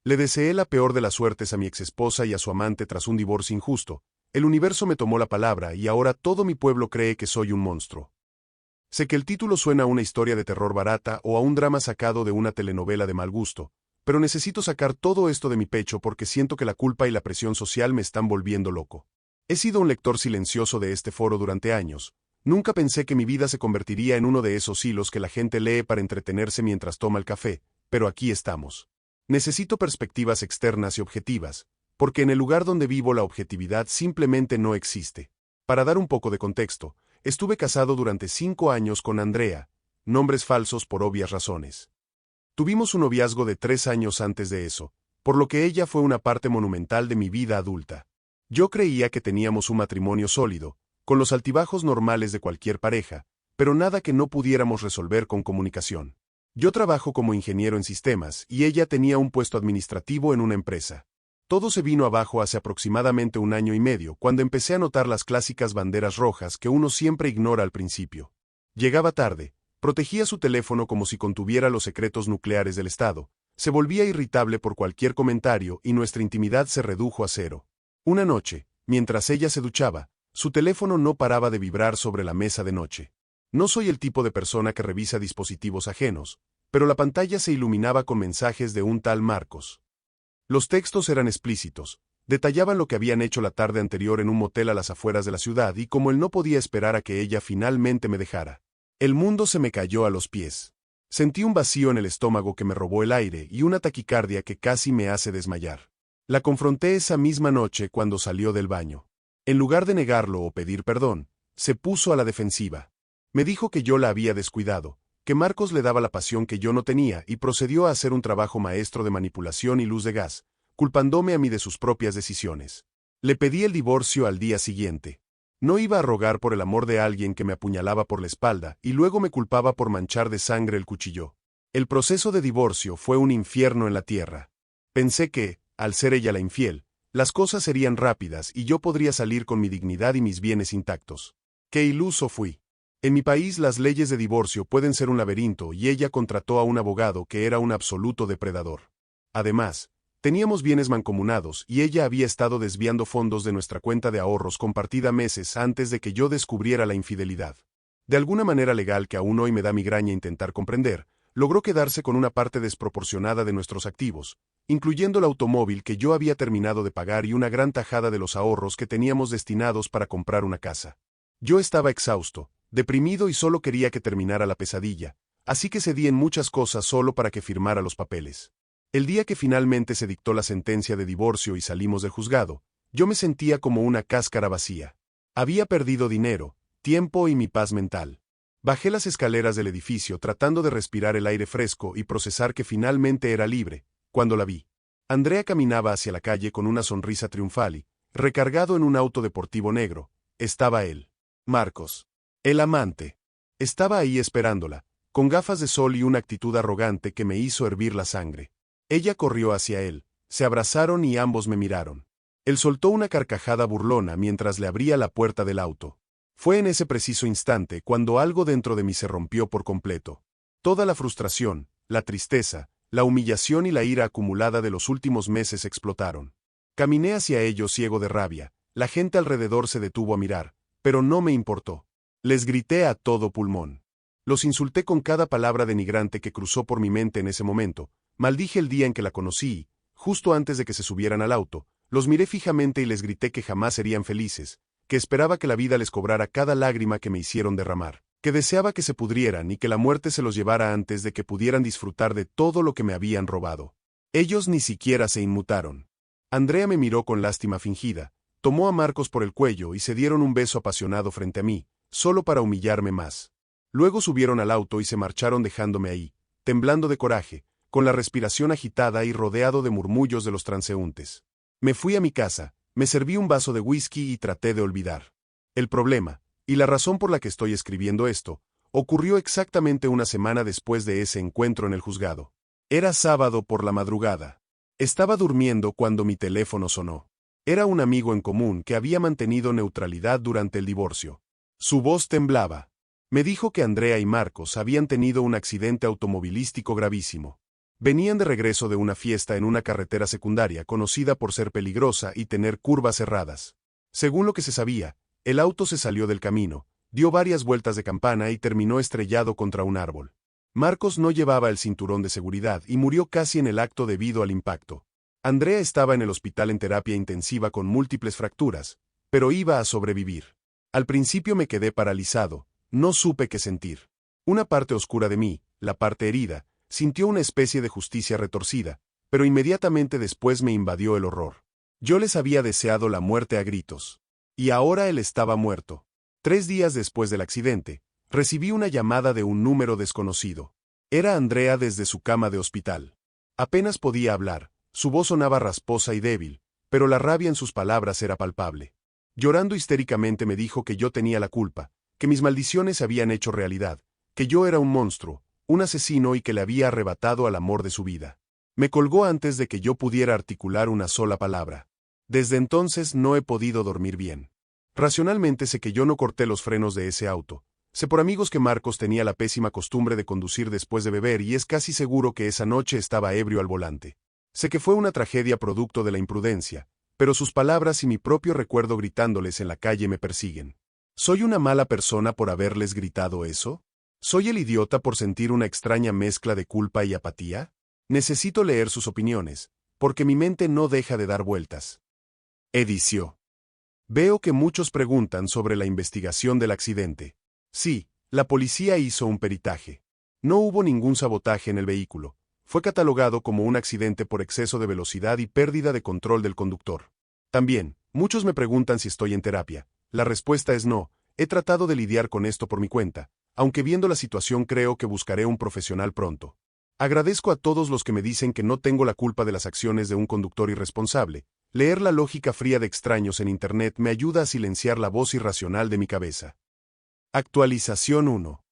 Le deseé la peor de las suertes a mi exesposa y a su amante tras un divorcio injusto. El universo me tomó la palabra y ahora todo mi pueblo cree que soy un monstruo. Sé que el título suena a una historia de terror barata o a un drama sacado de una telenovela de mal gusto, pero necesito sacar todo esto de mi pecho porque siento que la culpa y la presión social me están volviendo loco. He sido un lector silencioso de este foro durante años. Nunca pensé que mi vida se convertiría en uno de esos hilos que la gente lee para entretenerse mientras toma el café, pero aquí estamos. Necesito perspectivas externas y objetivas, porque en el lugar donde vivo la objetividad simplemente no existe. Para dar un poco de contexto, estuve casado durante 5 años con Andrea, nombres falsos por obvias razones. Tuvimos un noviazgo de 3 años antes de eso, por lo que ella fue una parte monumental de mi vida adulta. Yo creía que teníamos un matrimonio sólido, con los altibajos normales de cualquier pareja, pero nada que no pudiéramos resolver con comunicación. Yo trabajo como ingeniero en sistemas y ella tenía un puesto administrativo en una empresa. Todo se vino abajo hace aproximadamente 1 año y medio, cuando empecé a notar las clásicas banderas rojas que uno siempre ignora al principio. Llegaba tarde, protegía su teléfono como si contuviera los secretos nucleares del Estado, se volvía irritable por cualquier comentario y nuestra intimidad se redujo a cero. Una noche, mientras ella se duchaba, su teléfono no paraba de vibrar sobre la mesa de noche. No soy el tipo de persona que revisa dispositivos ajenos, pero la pantalla se iluminaba con mensajes de un tal Marcos. Los textos eran explícitos, detallaban lo que habían hecho la tarde anterior en un motel a las afueras de la ciudad y como él no podía esperar a que ella finalmente me dejara. El mundo se me cayó a los pies. Sentí un vacío en el estómago que me robó el aire y una taquicardia que casi me hace desmayar. La confronté esa misma noche cuando salió del baño. En lugar de negarlo o pedir perdón, se puso a la defensiva. Me dijo que yo la había descuidado, que Marcos le daba la pasión que yo no tenía y procedió a hacer un trabajo maestro de manipulación y luz de gas, culpándome a mí de sus propias decisiones. Le pedí el divorcio al día siguiente. No iba a rogar por el amor de alguien que me apuñalaba por la espalda y luego me culpaba por manchar de sangre el cuchillo. El proceso de divorcio fue un infierno en la tierra. Pensé que, al ser ella la infiel, las cosas serían rápidas y yo podría salir con mi dignidad y mis bienes intactos. ¡Qué iluso fui! En mi país las leyes de divorcio pueden ser un laberinto y ella contrató a un abogado que era un absoluto depredador. Además, teníamos bienes mancomunados y ella había estado desviando fondos de nuestra cuenta de ahorros compartida meses antes de que yo descubriera la infidelidad. De alguna manera legal que aún hoy me da migraña intentar comprender, logró quedarse con una parte desproporcionada de nuestros activos, incluyendo el automóvil que yo había terminado de pagar y una gran tajada de los ahorros que teníamos destinados para comprar una casa. Yo estaba exhausto, deprimido y solo quería que terminara la pesadilla, así que cedí en muchas cosas solo para que firmara los papeles. El día que finalmente se dictó la sentencia de divorcio y salimos del juzgado, yo me sentía como una cáscara vacía. Había perdido dinero, tiempo y mi paz mental. Bajé las escaleras del edificio tratando de respirar el aire fresco y procesar que finalmente era libre, cuando la vi. Andrea caminaba hacia la calle con una sonrisa triunfal y, recargado en un auto deportivo negro, estaba él. Marcos. El amante. Estaba ahí esperándola, con gafas de sol y una actitud arrogante que me hizo hervir la sangre. Ella corrió hacia él, se abrazaron y ambos me miraron. Él soltó una carcajada burlona mientras le abría la puerta del auto. Fue en ese preciso instante cuando algo dentro de mí se rompió por completo. Toda la frustración, la tristeza, la humillación y la ira acumulada de los últimos meses explotaron. Caminé hacia ellos ciego de rabia, la gente alrededor se detuvo a mirar, pero no me importó. Les grité a todo pulmón. Los insulté con cada palabra denigrante que cruzó por mi mente en ese momento. Maldije el día en que la conocí y, justo antes de que se subieran al auto, los miré fijamente y les grité que jamás serían felices, que esperaba que la vida les cobrara cada lágrima que me hicieron derramar, que deseaba que se pudrieran y que la muerte se los llevara antes de que pudieran disfrutar de todo lo que me habían robado. Ellos ni siquiera se inmutaron. Andrea me miró con lástima fingida, tomó a Marcos por el cuello y se dieron un beso apasionado frente a mí, solo para humillarme más. Luego subieron al auto y se marcharon dejándome ahí, temblando de coraje, con la respiración agitada y rodeado de murmullos de los transeúntes. Me fui a mi casa, me serví un vaso de whisky y traté de olvidar. El problema, y la razón por la que estoy escribiendo esto, ocurrió exactamente 1 semana después de ese encuentro en el juzgado. Era sábado por la madrugada. Estaba durmiendo cuando mi teléfono sonó. Era un amigo en común que había mantenido neutralidad durante el divorcio. Su voz temblaba. Me dijo que Andrea y Marcos habían tenido un accidente automovilístico gravísimo. Venían de regreso de una fiesta en una carretera secundaria conocida por ser peligrosa y tener curvas cerradas. Según lo que se sabía, el auto se salió del camino, dio varias vueltas de campana y terminó estrellado contra un árbol. Marcos no llevaba el cinturón de seguridad y murió casi en el acto debido al impacto. Andrea estaba en el hospital en terapia intensiva con múltiples fracturas, pero iba a sobrevivir. Al principio me quedé paralizado, no supe qué sentir. Una parte oscura de mí, la parte herida, sintió una especie de justicia retorcida, pero inmediatamente después me invadió el horror. Yo les había deseado la muerte a gritos. Y ahora él estaba muerto. 3 días después del accidente, recibí una llamada de un número desconocido. Era Andrea desde su cama de hospital. Apenas podía hablar, su voz sonaba rasposa y débil, pero la rabia en sus palabras era palpable. Llorando histéricamente me dijo que yo tenía la culpa, que mis maldiciones se habían hecho realidad, que yo era un monstruo, un asesino y que le había arrebatado al amor de su vida. Me colgó antes de que yo pudiera articular una sola palabra. Desde entonces no he podido dormir bien. Racionalmente sé que yo no corté los frenos de ese auto. Sé por amigos que Marcos tenía la pésima costumbre de conducir después de beber y es casi seguro que esa noche estaba ebrio al volante. Sé que fue una tragedia producto de la imprudencia, pero sus palabras y mi propio recuerdo gritándoles en la calle me persiguen. ¿Soy una mala persona por haberles gritado eso? ¿Soy el idiota por sentir una extraña mezcla de culpa y apatía? Necesito leer sus opiniones, porque mi mente no deja de dar vueltas. Edición. Veo que muchos preguntan sobre la investigación del accidente. Sí, la policía hizo un peritaje. No hubo ningún sabotaje en el vehículo. Fue catalogado como un accidente por exceso de velocidad y pérdida de control del conductor. También, muchos me preguntan si estoy en terapia. La respuesta es no, he tratado de lidiar con esto por mi cuenta, aunque viendo la situación creo que buscaré un profesional pronto. Agradezco a todos los que me dicen que no tengo la culpa de las acciones de un conductor irresponsable. Leer la lógica fría de extraños en Internet me ayuda a silenciar la voz irracional de mi cabeza. Actualización 1.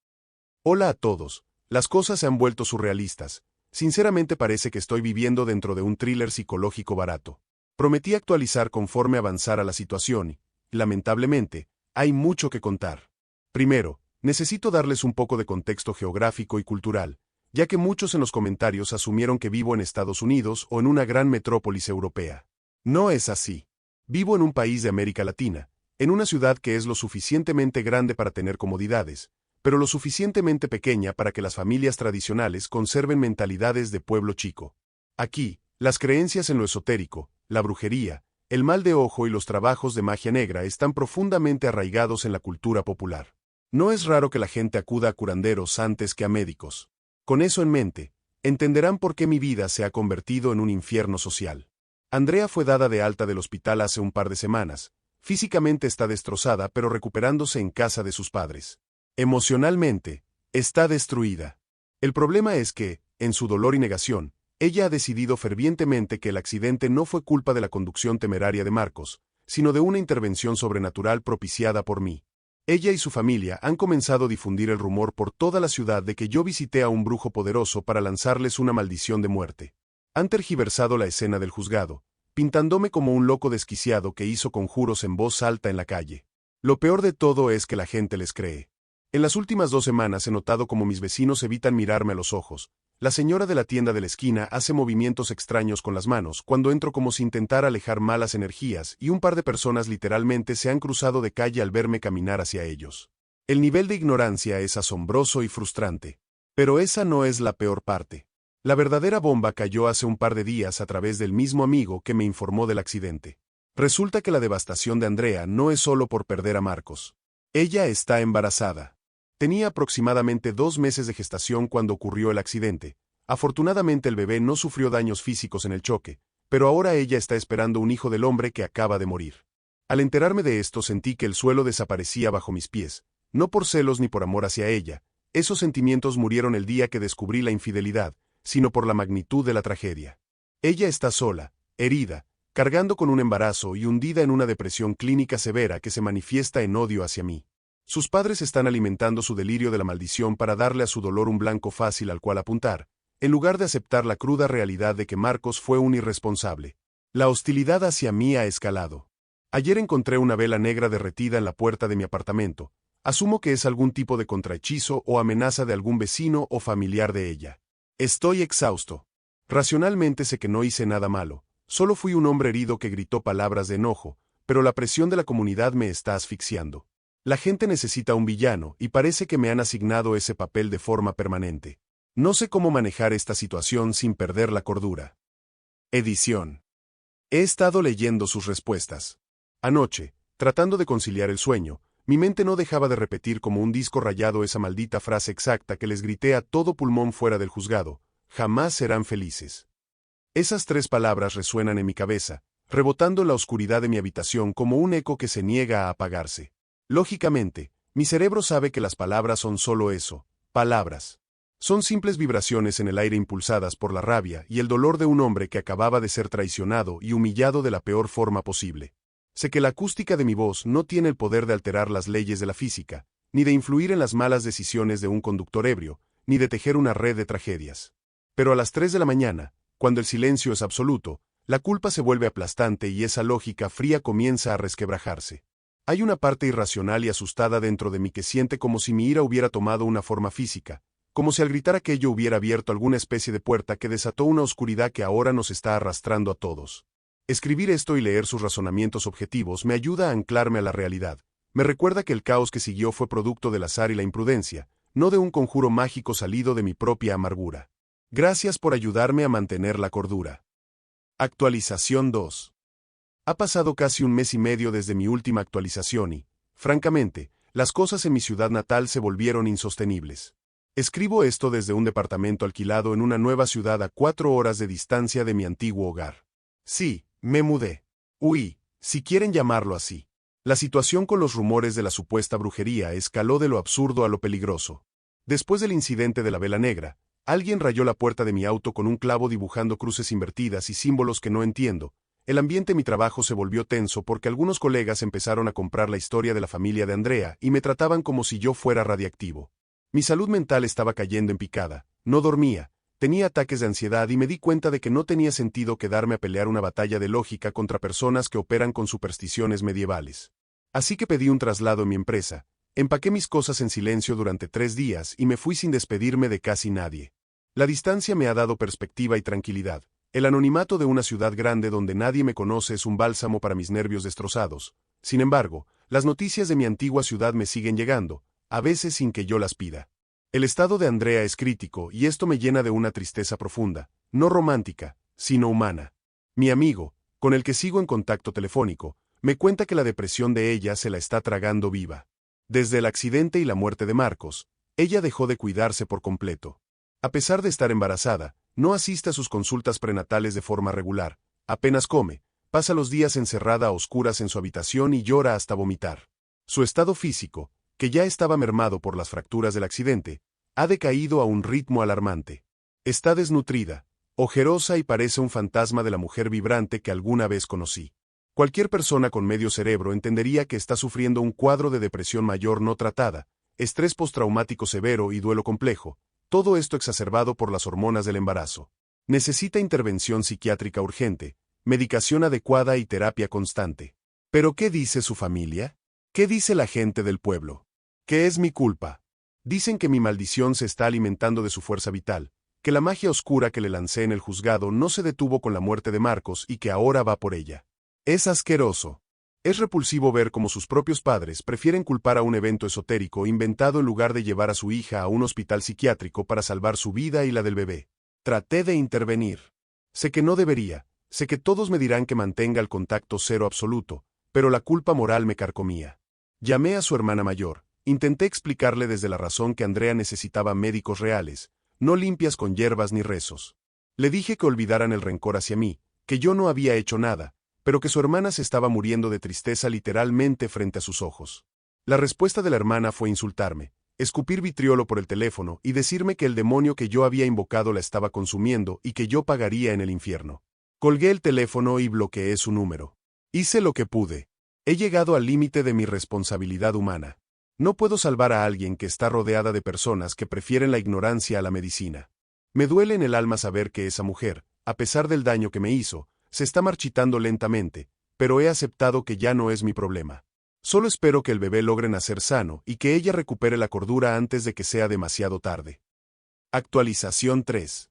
Hola a todos, las cosas se han vuelto surrealistas. Sinceramente parece que estoy viviendo dentro de un thriller psicológico barato. Prometí actualizar conforme avanzara la situación y, lamentablemente, hay mucho que contar. Primero, necesito darles un poco de contexto geográfico y cultural, ya que muchos en los comentarios asumieron que vivo en Estados Unidos o en una gran metrópolis europea. No es así. Vivo en un país de América Latina, en una ciudad que es lo suficientemente grande para tener comodidades, pero lo suficientemente pequeña para que las familias tradicionales conserven mentalidades de pueblo chico. Aquí, las creencias en lo esotérico, la brujería, el mal de ojo y los trabajos de magia negra están profundamente arraigados en la cultura popular. No es raro que la gente acuda a curanderos antes que a médicos. Con eso en mente, entenderán por qué mi vida se ha convertido en un infierno social. Andrea fue dada de alta del hospital hace un par de semanas. Físicamente está destrozada pero recuperándose en casa de sus padres. Emocionalmente, está destruida. El problema es que, en su dolor y negación, ella ha decidido fervientemente que el accidente no fue culpa de la conducción temeraria de Marcos, sino de una intervención sobrenatural propiciada por mí. Ella y su familia han comenzado a difundir el rumor por toda la ciudad de que yo visité a un brujo poderoso para lanzarles una maldición de muerte. Han tergiversado la escena del juzgado, pintándome como un loco desquiciado que hizo conjuros en voz alta en la calle. Lo peor de todo es que la gente les cree. En las últimas 2 semanas he notado como mis vecinos evitan mirarme a los ojos. La señora de la tienda de la esquina hace movimientos extraños con las manos cuando entro como si intentara alejar malas energías y un par de personas literalmente se han cruzado de calle al verme caminar hacia ellos. El nivel de ignorancia es asombroso y frustrante. Pero esa no es la peor parte. La verdadera bomba cayó hace un par de días a través del mismo amigo que me informó del accidente. Resulta que la devastación de Andrea no es solo por perder a Marcos. Ella está embarazada. Tenía aproximadamente 2 meses de gestación cuando ocurrió el accidente. Afortunadamente el bebé no sufrió daños físicos en el choque, pero ahora ella está esperando un hijo del hombre que acaba de morir. Al enterarme de esto sentí que el suelo desaparecía bajo mis pies, no por celos ni por amor hacia ella. Esos sentimientos murieron el día que descubrí la infidelidad, sino por la magnitud de la tragedia. Ella está sola, herida, cargando con un embarazo y hundida en una depresión clínica severa que se manifiesta en odio hacia mí. Sus padres están alimentando su delirio de la maldición para darle a su dolor un blanco fácil al cual apuntar, en lugar de aceptar la cruda realidad de que Marcos fue un irresponsable. La hostilidad hacia mí ha escalado. Ayer encontré una vela negra derretida en la puerta de mi apartamento. Asumo que es algún tipo de contrahechizo o amenaza de algún vecino o familiar de ella. Estoy exhausto. Racionalmente sé que no hice nada malo, solo fui un hombre herido que gritó palabras de enojo, pero la presión de la comunidad me está asfixiando. La gente necesita un villano y parece que me han asignado ese papel de forma permanente. No sé cómo manejar esta situación sin perder la cordura. Edición. He estado leyendo sus respuestas. Anoche, tratando de conciliar el sueño, mi mente no dejaba de repetir como un disco rayado esa maldita frase exacta que les grité a todo pulmón fuera del juzgado: jamás serán felices. Esas 3 palabras resuenan en mi cabeza, rebotando en la oscuridad de mi habitación como un eco que se niega a apagarse. Lógicamente, mi cerebro sabe que las palabras son solo eso, palabras. Son simples vibraciones en el aire impulsadas por la rabia y el dolor de un hombre que acababa de ser traicionado y humillado de la peor forma posible. Sé que la acústica de mi voz no tiene el poder de alterar las leyes de la física, ni de influir en las malas decisiones de un conductor ebrio, ni de tejer una red de tragedias. Pero a las 3 de la mañana, cuando el silencio es absoluto, la culpa se vuelve aplastante y esa lógica fría comienza a resquebrajarse. Hay una parte irracional y asustada dentro de mí que siente como si mi ira hubiera tomado una forma física, como si al gritar aquello hubiera abierto alguna especie de puerta que desató una oscuridad que ahora nos está arrastrando a todos. Escribir esto y leer sus razonamientos objetivos me ayuda a anclarme a la realidad. Me recuerda que el caos que siguió fue producto del azar y la imprudencia, no de un conjuro mágico salido de mi propia amargura. Gracias por ayudarme a mantener la cordura. Actualización 2. Ha pasado casi un mes y medio desde mi última actualización y, francamente, las cosas en mi ciudad natal se volvieron insostenibles. Escribo esto desde un departamento alquilado en una nueva ciudad a 4 horas de distancia de mi antiguo hogar. Sí, me mudé. Huí, si quieren llamarlo así. La situación con los rumores de la supuesta brujería escaló de lo absurdo a lo peligroso. Después del incidente de la vela negra, alguien rayó la puerta de mi auto con un clavo dibujando cruces invertidas y símbolos que no entiendo. El ambiente en mi trabajo se volvió tenso porque algunos colegas empezaron a comprar la historia de la familia de Andrea y me trataban como si yo fuera radiactivo. Mi salud mental estaba cayendo en picada, no dormía, tenía ataques de ansiedad y me di cuenta de que no tenía sentido quedarme a pelear una batalla de lógica contra personas que operan con supersticiones medievales. Así que pedí un traslado en mi empresa, empaqué mis cosas en silencio durante 3 días y me fui sin despedirme de casi nadie. La distancia me ha dado perspectiva y tranquilidad. El anonimato de una ciudad grande donde nadie me conoce es un bálsamo para mis nervios destrozados. Sin embargo, las noticias de mi antigua ciudad me siguen llegando, a veces sin que yo las pida. El estado de Andrea es crítico y esto me llena de una tristeza profunda, no romántica, sino humana. Mi amigo, con el que sigo en contacto telefónico, me cuenta que la depresión de ella se la está tragando viva. Desde el accidente y la muerte de Marcos, ella dejó de cuidarse por completo. A pesar de estar embarazada, no asiste a sus consultas prenatales de forma regular, apenas come, pasa los días encerrada a oscuras en su habitación y llora hasta vomitar. Su estado físico, que ya estaba mermado por las fracturas del accidente, ha decaído a un ritmo alarmante. Está desnutrida, ojerosa y parece un fantasma de la mujer vibrante que alguna vez conocí. Cualquier persona con medio cerebro entendería que está sufriendo un cuadro de depresión mayor no tratada, estrés postraumático severo y duelo complejo, todo esto exacerbado por las hormonas del embarazo. Necesita intervención psiquiátrica urgente, medicación adecuada y terapia constante. ¿Pero qué dice su familia? ¿Qué dice la gente del pueblo? ¿Qué es mi culpa? Dicen que mi maldición se está alimentando de su fuerza vital, que la magia oscura que le lancé en el juzgado no se detuvo con la muerte de Marcos y que ahora va por ella. Es asqueroso. Es repulsivo ver cómo sus propios padres prefieren culpar a un evento esotérico inventado en lugar de llevar a su hija a un hospital psiquiátrico para salvar su vida y la del bebé. Traté de intervenir. Sé que no debería, sé que todos me dirán que mantenga el contacto cero absoluto, pero la culpa moral me carcomía. Llamé a su hermana mayor. Intenté explicarle desde la razón que Andrea necesitaba médicos reales, no limpias con hierbas ni rezos. Le dije que olvidaran el rencor hacia mí, que yo no había hecho nada, pero que su hermana se estaba muriendo de tristeza literalmente frente a sus ojos. La respuesta de la hermana fue insultarme, escupir vitriolo por el teléfono y decirme que el demonio que yo había invocado la estaba consumiendo y que yo pagaría en el infierno. Colgué el teléfono y bloqueé su número. Hice lo que pude. He llegado al límite de mi responsabilidad humana. No puedo salvar a alguien que está rodeada de personas que prefieren la ignorancia a la medicina. Me duele en el alma saber que esa mujer, a pesar del daño que me hizo, se está marchitando lentamente, pero he aceptado que ya no es mi problema. Solo espero que el bebé logre nacer sano y que ella recupere la cordura antes de que sea demasiado tarde. Actualización 3.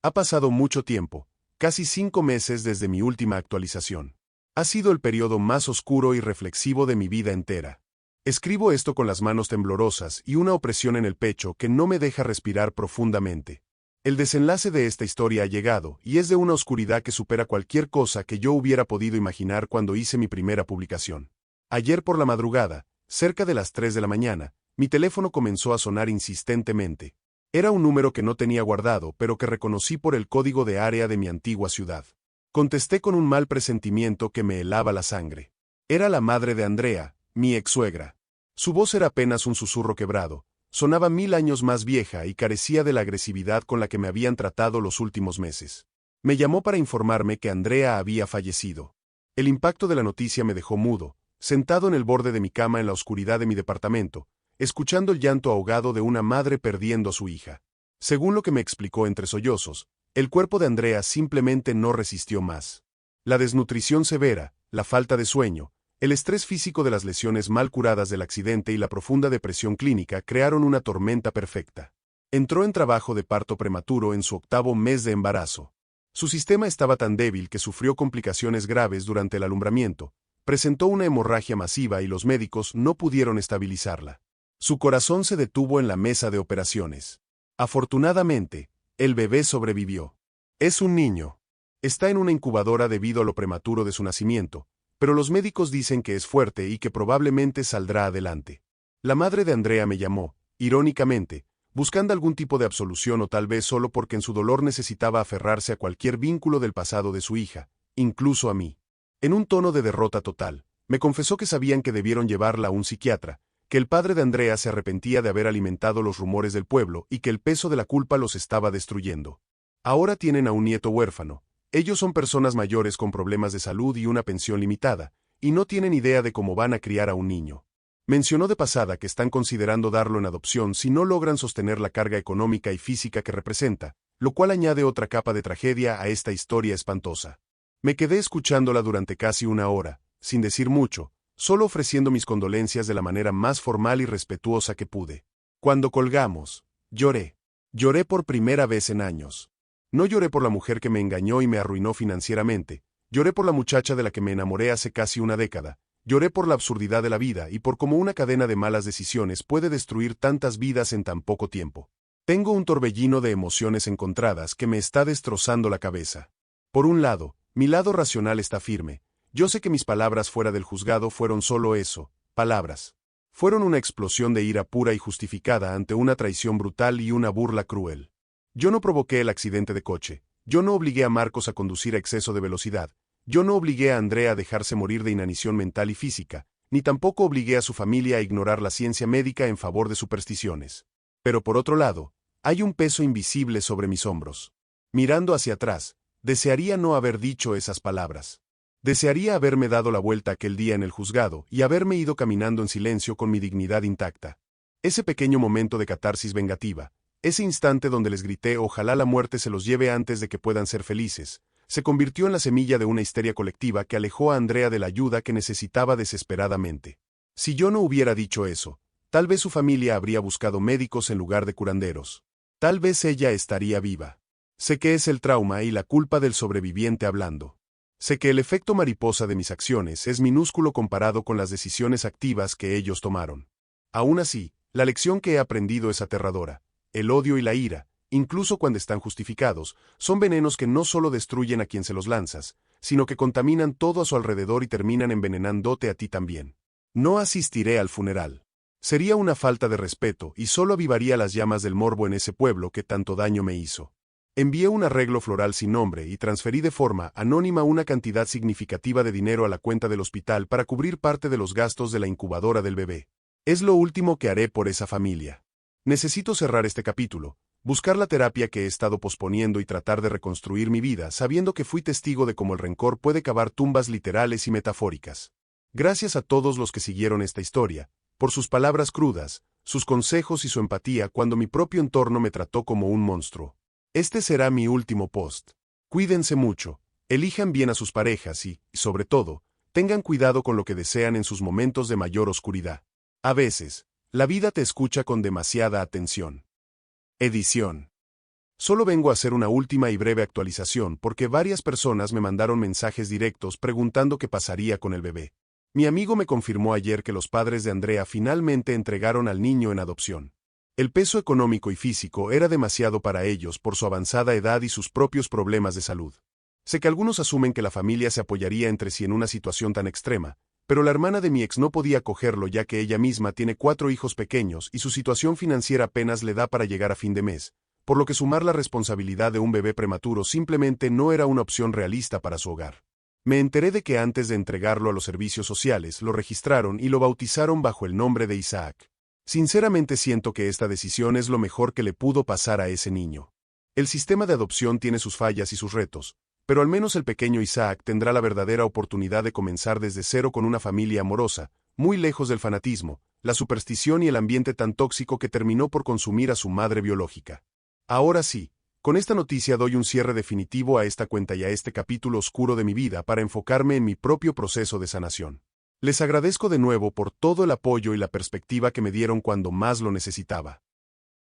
Ha pasado mucho tiempo, casi 5 meses desde mi última actualización. Ha sido el periodo más oscuro y reflexivo de mi vida entera. Escribo esto con las manos temblorosas y una opresión en el pecho que no me deja respirar profundamente. El desenlace de esta historia ha llegado, y es de una oscuridad que supera cualquier cosa que yo hubiera podido imaginar cuando hice mi primera publicación. Ayer por la madrugada, cerca de las 3 de la mañana, mi teléfono comenzó a sonar insistentemente. Era un número que no tenía guardado, pero que reconocí por el código de área de mi antigua ciudad. Contesté con un mal presentimiento que me helaba la sangre. Era la madre de Andrea, mi ex-suegra. Su voz era apenas un susurro quebrado, sonaba 1000 años más vieja y carecía de la agresividad con la que me habían tratado los últimos meses. Me llamó para informarme que Andrea había fallecido. El impacto de la noticia me dejó mudo, sentado en el borde de mi cama en la oscuridad de mi departamento, escuchando el llanto ahogado de una madre perdiendo a su hija. Según lo que me explicó entre sollozos, el cuerpo de Andrea simplemente no resistió más. La desnutrición severa, la falta de sueño, el estrés físico de las lesiones mal curadas del accidente y la profunda depresión clínica crearon una tormenta perfecta. Entró en trabajo de parto prematuro en su 8º mes de embarazo. Su sistema estaba tan débil que sufrió complicaciones graves durante el alumbramiento, presentó una hemorragia masiva y los médicos no pudieron estabilizarla. Su corazón se detuvo en la mesa de operaciones. Afortunadamente, el bebé sobrevivió. Es un niño. Está en una incubadora debido a lo prematuro de su nacimiento, pero los médicos dicen que es fuerte y que probablemente saldrá adelante. La madre de Andrea me llamó, irónicamente, buscando algún tipo de absolución o tal vez solo porque en su dolor necesitaba aferrarse a cualquier vínculo del pasado de su hija, incluso a mí. En un tono de derrota total, me confesó que sabían que debieron llevarla a un psiquiatra, que el padre de Andrea se arrepentía de haber alimentado los rumores del pueblo y que el peso de la culpa los estaba destruyendo. Ahora tienen a un nieto huérfano. Ellos son personas mayores con problemas de salud y una pensión limitada, y no tienen idea de cómo van a criar a un niño. Mencionó de pasada que están considerando darlo en adopción si no logran sostener la carga económica y física que representa, lo cual añade otra capa de tragedia a esta historia espantosa. Me quedé escuchándola durante casi una hora, sin decir mucho, solo ofreciendo mis condolencias de la manera más formal y respetuosa que pude. Cuando colgamos, lloré. Lloré por primera vez en años. No lloré por la mujer que me engañó y me arruinó financieramente, lloré por la muchacha de la que me enamoré hace casi una década, lloré por la absurdidad de la vida y por cómo una cadena de malas decisiones puede destruir tantas vidas en tan poco tiempo. Tengo un torbellino de emociones encontradas que me está destrozando la cabeza. Por un lado, mi lado racional está firme. Yo sé que mis palabras fuera del juzgado fueron solo eso, palabras. Fueron una explosión de ira pura y justificada ante una traición brutal y una burla cruel. Yo no provoqué el accidente de coche, yo no obligué a Marcos a conducir a exceso de velocidad, yo no obligué a Andrea a dejarse morir de inanición mental y física, ni tampoco obligué a su familia a ignorar la ciencia médica en favor de supersticiones. Pero por otro lado, hay un peso invisible sobre mis hombros. Mirando hacia atrás, desearía no haber dicho esas palabras. Desearía haberme dado la vuelta aquel día en el juzgado y haberme ido caminando en silencio con mi dignidad intacta. Ese pequeño momento de catarsis vengativa, ese instante donde les grité ojalá la muerte se los lleve antes de que puedan ser felices, se convirtió en la semilla de una histeria colectiva que alejó a Andrea de la ayuda que necesitaba desesperadamente. Si yo no hubiera dicho eso, tal vez su familia habría buscado médicos en lugar de curanderos. Tal vez ella estaría viva. Sé que es el trauma y la culpa del sobreviviente hablando. Sé que el efecto mariposa de mis acciones es minúsculo comparado con las decisiones activas que ellos tomaron. Aún así, la lección que he aprendido es aterradora. El odio y la ira, incluso cuando están justificados, son venenos que no solo destruyen a quien se los lanzas, sino que contaminan todo a su alrededor y terminan envenenándote a ti también. No asistiré al funeral. Sería una falta de respeto y solo avivaría las llamas del morbo en ese pueblo que tanto daño me hizo. Envié un arreglo floral sin nombre y transferí de forma anónima una cantidad significativa de dinero a la cuenta del hospital para cubrir parte de los gastos de la incubadora del bebé. Es lo último que haré por esa familia. Necesito cerrar este capítulo, buscar la terapia que he estado posponiendo y tratar de reconstruir mi vida sabiendo que fui testigo de cómo el rencor puede cavar tumbas literales y metafóricas. Gracias a todos los que siguieron esta historia, por sus palabras crudas, sus consejos y su empatía cuando mi propio entorno me trató como un monstruo. Este será mi último post. Cuídense mucho, elijan bien a sus parejas y, sobre todo, tengan cuidado con lo que desean en sus momentos de mayor oscuridad. A veces, la vida te escucha con demasiada atención. Edición. Solo vengo a hacer una última y breve actualización porque varias personas me mandaron mensajes directos preguntando qué pasaría con el bebé. Mi amigo me confirmó ayer que los padres de Andrea finalmente entregaron al niño en adopción. El peso económico y físico era demasiado para ellos por su avanzada edad y sus propios problemas de salud. Sé que algunos asumen que la familia se apoyaría entre sí en una situación tan extrema, pero la hermana de mi ex no podía acogerlo ya que ella misma tiene 4 hijos pequeños y su situación financiera apenas le da para llegar a fin de mes, por lo que sumar la responsabilidad de un bebé prematuro simplemente no era una opción realista para su hogar. Me enteré de que antes de entregarlo a los servicios sociales lo registraron y lo bautizaron bajo el nombre de Isaac. Sinceramente siento que esta decisión es lo mejor que le pudo pasar a ese niño. El sistema de adopción tiene sus fallas y sus retos, pero al menos el pequeño Isaac tendrá la verdadera oportunidad de comenzar desde cero con una familia amorosa, muy lejos del fanatismo, la superstición y el ambiente tan tóxico que terminó por consumir a su madre biológica. Ahora sí, con esta noticia doy un cierre definitivo a esta cuenta y a este capítulo oscuro de mi vida para enfocarme en mi propio proceso de sanación. Les agradezco de nuevo por todo el apoyo y la perspectiva que me dieron cuando más lo necesitaba.